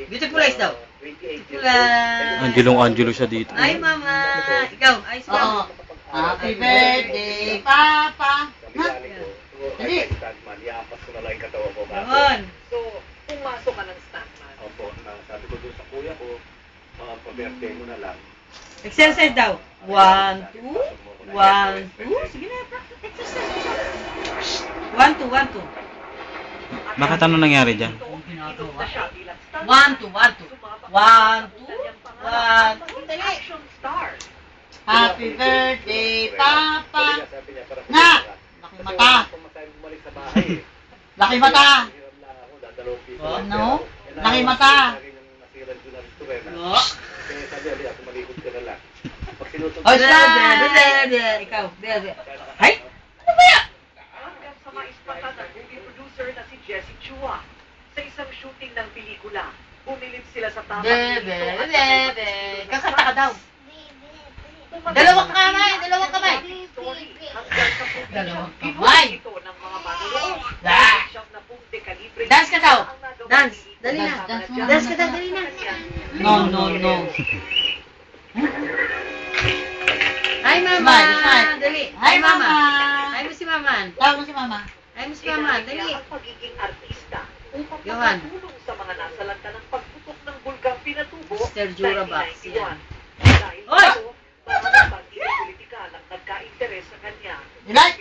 Beautiful eyes daw. Beautiful eyes. Angelong-angelo siya dito. Ay, mama. Ikaw, ayos ka. Oo. Happy birthday, Papa. Ha? Dali. Iapas ko na lang yung katawan ko. Yun. So, pumasok ka ng stuntman. Opo, sabi ko doon sa kuya ko, pa-birthday mo na lang. Exercise daw. 1, 2. 1, 2. Sige na, practice exercise. 1, 2, 1, 2. Bakit ano nangyari dyan? 1, 2, 1, 2. 1, 2. 1, 2. Dali. Happy birthday, Papa. Na! Laki mata. Laki mata. Ano? Laki mata. Oh. Oy, Ikaw. Ay! Ano ba yan? Hanggang sa maispatan ng movie producer na si Jessie Chua. Sa isang shooting ng pelikula, bumilip sila sa tamang Kakanta ka daw. Dalawang kamay. Dalawang kamay. Dalawang kamay. Ito ng mga manunood. Ah. Siyam na pong dekalibre. Dance ka daw. Dance. Dali na. Dance ka daw, dali na. No. Hi, mama. Smile, smile. Dali. Hi, Mama. Hi mo si mama. Tawag mo si Mama. Hi mo si mama. Dali. Ang pagiging artista upang Johan. makatulong sa mga nasalanta ng pagputok ng bulgang Pinatubo Mr. Jurabax, 1991. yan. Dahil Oy! dito, mga pag-iing politikal ang nagka-interes sa kanya. You like?